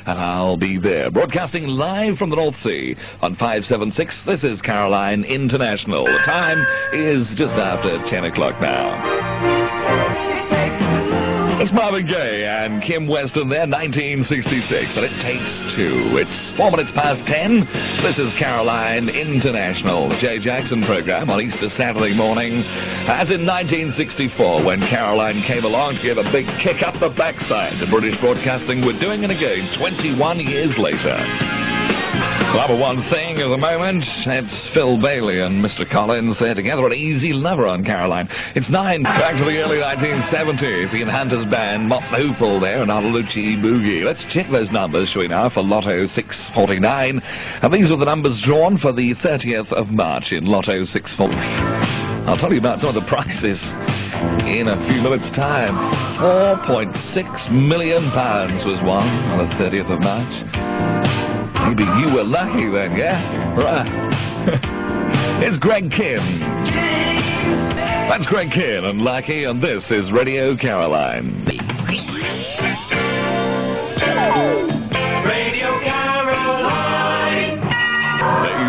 and I'll be there. Broadcasting live from the North Sea on 576. This is Caroline International. The time is just after 10 o'clock now. It's Marvin Gaye and Kim Weston there, 1966, and it takes two. It's 4 minutes past 10. This is Caroline International, the Jay Jackson program on Easter Saturday morning. As in 1964, when Caroline came along to give a big kick up the backside to British broadcasting, we're doing it again 21 years later. Number one thing at the moment, it's Phil Bailey and Mr. Collins. They're together, an easy lover on Caroline. It's 9, back to the early 1970s. Ian Hunter's band, Mott the Hoople there, and Artalucci Boogie. Let's check those numbers, shall we now, for Lotto 649. And these are the numbers drawn for the 30th of March in Lotto 649. I'll tell you about some of the prizes in a few minutes' time. £4.6 million was won on the 30th of March. Maybe you were lucky then, yeah? Right. It's Greg Kinn. That's Greg Kinn and Lucky, and this is Radio Caroline. Radio Caroline.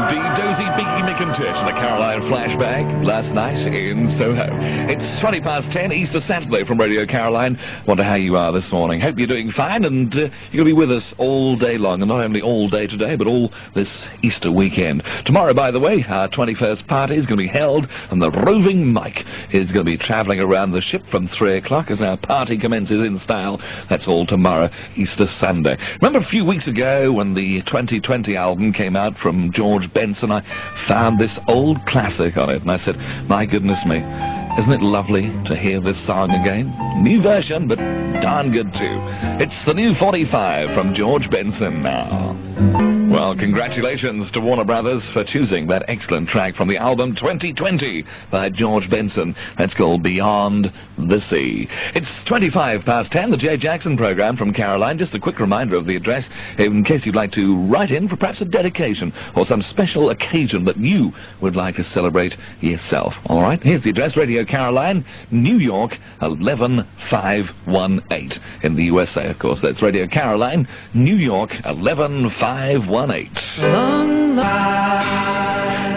The dozy Binky McIntosh and the Caroline flashback last night in Soho. It's 20 past 10, Easter Saturday from Radio Caroline. Wonder how you are this morning. Hope you're doing fine, and you're going to be with us all day long, and not only all day today, but all this Easter weekend. Tomorrow, by the way, our 21st party is going to be held, and the roving Mike is going to be travelling around the ship from 3 o'clock as our party commences in style. That's all tomorrow, Easter Sunday. Remember a few weeks ago when the 2020 album came out from George Benson, I found this old classic on it, and I said, my goodness me, isn't it lovely to hear this song again? New version, but darn good too. It's the new 45 from George Benson now. Well, congratulations to Warner Brothers for choosing that excellent track from the album 2020 by George Benson. That's called Beyond the Sea. It's 25 past 10, the Jay Jackson program from Caroline. Just a quick reminder of the address in case you'd like to write in for perhaps a dedication or some special occasion that you would like to celebrate yourself. All right, here's the address, Radio Caroline, New York, 11518. In the USA, of course. That's Radio Caroline, New York, 11518.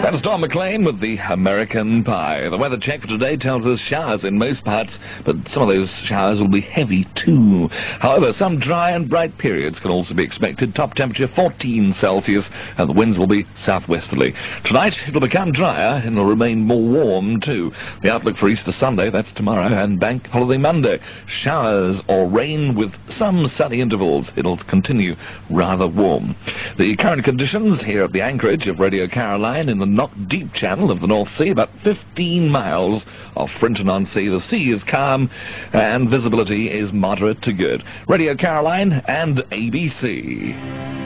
That's Don McLean with the American Pie. The weather check for today tells us showers in most parts, but some of those showers will be heavy too. However, some dry and bright periods can also be expected. Top temperature 14 Celsius, and the winds will be southwesterly. Tonight it'll become drier and will remain more warm too. The outlook for Easter Sunday, that's tomorrow, and Bank Holiday Monday. Showers or rain with some sunny intervals. It'll continue rather warm. The current conditions here at the anchorage of Radio Caroline in the Knock Deep channel of the North Sea, about 15 miles off Frinton-on-Sea. The sea is calm and visibility is moderate to good. Radio Caroline and ABC.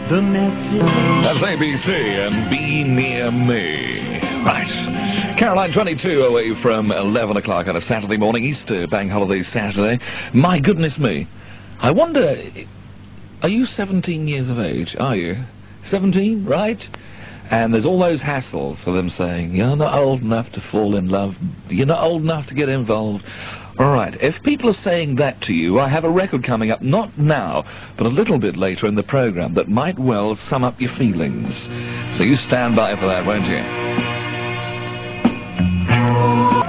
That's ABC and Be Near Me. Right. Caroline 22 away from 11 o'clock on a Saturday morning, Easter Bank Holiday Saturday. My goodness me. I wonder, are you 17 years of age? Are you? 17, right? And there's all those hassles for them saying, you're not old enough to fall in love, you're not old enough to get involved. All right, if people are saying that to you, I have a record coming up, not now, but a little bit later in the program, that might well sum up your feelings. So you stand by for that, won't you?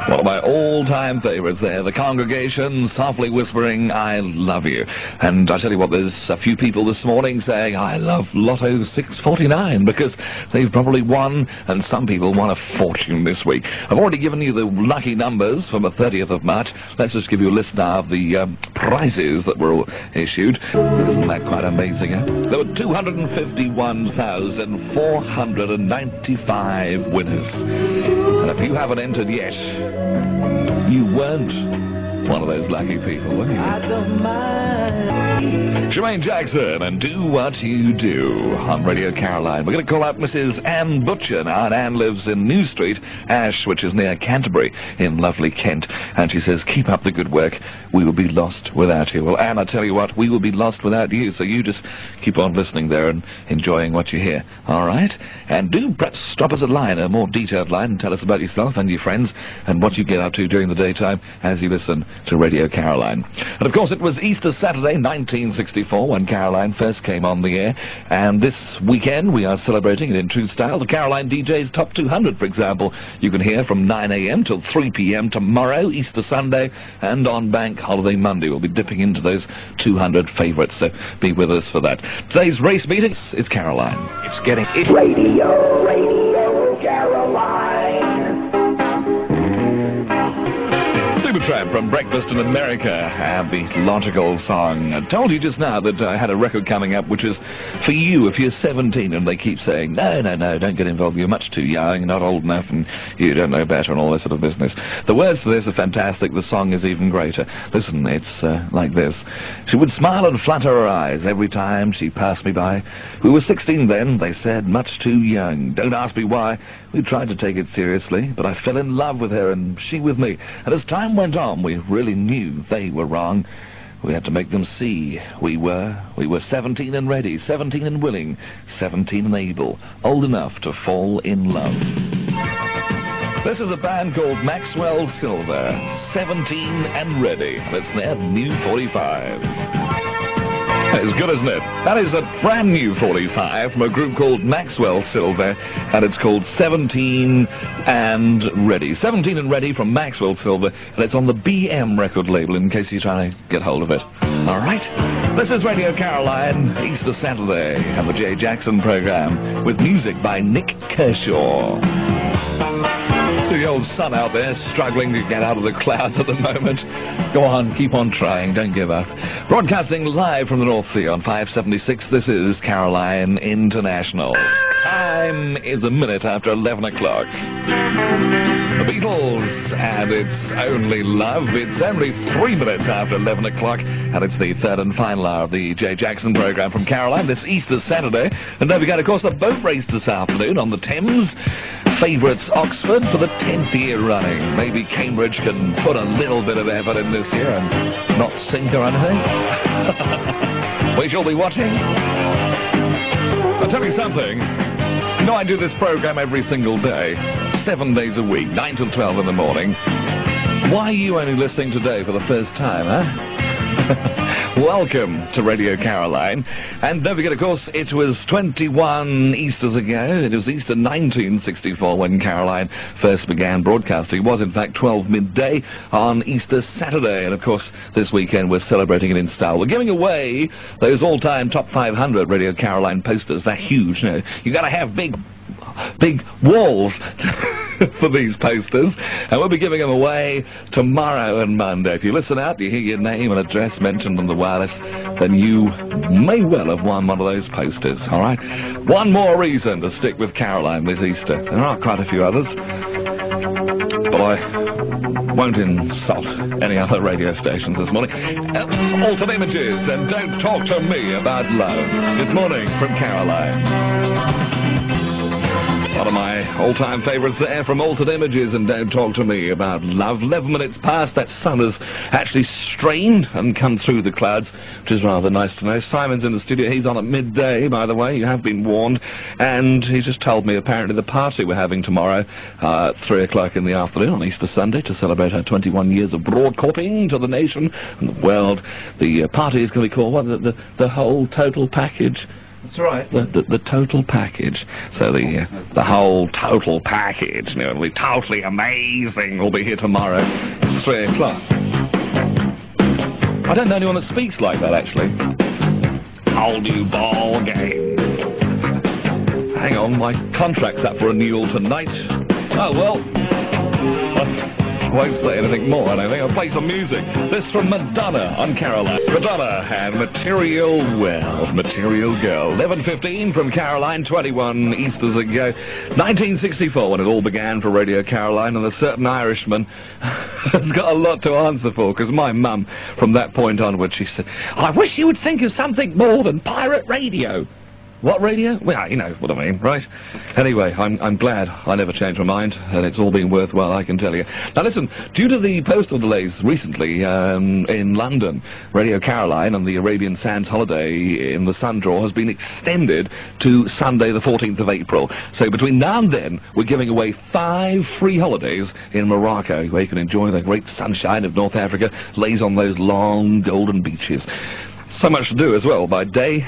One of my all-time favorites there, the Congregation, softly whispering, I love you. And I tell you what, there's a few people this morning saying, I love Lotto 649, because they've probably won, and some people won a fortune this week. I've already given you the lucky numbers from the 30th of March. Let's just give you a list now of the prizes that were issued. Isn't that quite amazing, huh? There were 251,495 winners. And if you haven't entered yet, you weren't one of those lucky people, were you? Jermaine Jackson and Do What You Do on Radio Caroline. We're going to call out Mrs. Ann Butcher now, and Ann lives in New Street, Ash, which is near Canterbury in lovely Kent. And she says, keep up the good work. We will be lost without you. Well, Ann, I tell you what, we will be lost without you, so you just keep on listening there and enjoying what you hear. All right? And do perhaps drop us a line, a more detailed line, and tell us about yourself and your friends and what you get up to during the daytime as you listen to Radio Caroline. And of course it was Easter Saturday 1964 when Caroline first came on the air, and this weekend we are celebrating it in true style. The Caroline DJ's Top 200, for example, you can hear from 9 a.m. till 3 p.m. tomorrow, Easter Sunday, and on Bank Holiday Monday. We'll be dipping into those 200 favourites, so be with us for that. Today's race meeting is Caroline. It's getting it. Radio Caroline. Supertramp from Breakfast in America and the logical song. I told you just now that I had a record coming up which is for you if you're 17, and they keep saying, no, don't get involved, you're much too young, you're not old enough, and you don't know better, and all this sort of business. The words to this are fantastic, the song is even greater. Listen, it's like this. She would smile and flutter her eyes every time she passed me by. We were 16 then, they said, much too young. Don't ask me why. We tried to take it seriously, but I fell in love with her and she with me. And as time went on, we really knew they were wrong. We had to make them see we were 17 and ready, 17 and willing, 17 and able, old enough to fall in love. This is a band called Maxwell Silver, 17 and ready. It's their new 45. It's good, isn't it? That is a brand new 45 from a group called Maxwell Silver, and it's called 17 and Ready. 17 and Ready from Maxwell Silver, and it's on the BM record label in case you're trying to get hold of it. All right? This is Radio Caroline, Easter Saturday, and the Jay Jackson program with music by Nick Kershaw. The old sun out there struggling to get out of the clouds at the moment. Go on, keep on trying, don't give up. Broadcasting live from the North Sea on 576, this is Caroline International. Time is a minute after 11 o'clock. The Beatles, and It's Only Love. It's only 3 minutes after 11 o'clock, and it's the third and final hour of the Jay Jackson program from Caroline this Easter Saturday. And don't forget, of course, the boat race this afternoon on the Thames. Favourites Oxford for the 10th year running. Maybe Cambridge can put a little bit of effort in this year and not sink or anything. We shall be watching. I'll tell you something. You know, I do this program every single day, 7 days a week, 9 till 12 in the morning. Why are you only listening today for the first time, huh? Welcome to Radio Caroline. And don't forget, of course, it was 21 Easters ago. It was Easter 1964 when Caroline first began broadcasting. It was, in fact, 12 midday on Easter Saturday. And, of course, this weekend we're celebrating it in style. We're giving away those all-time top 500 Radio Caroline posters. They're huge. You know, you got to have big walls for these posters, and we'll be giving them away tomorrow and Monday. If you listen out, you hear your name and address mentioned on the wireless, then you may well have won one of those posters. All right, one more reason to stick with Caroline this Easter. There are quite a few others, but I won't insult any other radio stations this morning. Altered Images and Don't Talk to Me About Love. Good morning from Caroline. One of my all-time favourites there from Altered Images and Don't Talk to Me About Love. 11 minutes past, that sun has actually strained and come through the clouds, which is rather nice to know. Simon's in the studio. He's on at midday, by the way. You have been warned. And he just told me apparently the party we're having tomorrow at 3 o'clock in the afternoon on Easter Sunday to celebrate our 21 years of broadcasting to the nation and the world. The party is going to be called, what, the whole total package. That's right. The total package. So the whole total package, you know, it'll be totally amazing. We'll be here tomorrow at 3 o'clock. I don't know anyone that speaks like that, actually. Whole new ball game. Hang on, my contract's up for renewal tonight. Oh, well. I won't say anything more, I don't think. I'll play some music. This from Madonna on Caroline. Madonna and Material Girl. 11:15 from Caroline, 21 Easters ago. 1964 when it all began for Radio Caroline, and a certain Irishman has got a lot to answer for, because my mum, from that point onward, she said, I wish you would think of something more than pirate radio. What radio? Well, you know what I mean, right? Anyway, I'm glad I never changed my mind, and it's all been worthwhile, I can tell you. Now listen, due to the postal delays recently in London, Radio Caroline and the Arabian Sands holiday in the Sun Draw has been extended to Sunday the 14th of April. So between now and then, we're giving away 5 free holidays in Morocco, where you can enjoy the great sunshine of North Africa, lays on those long golden beaches. So much to do as well by day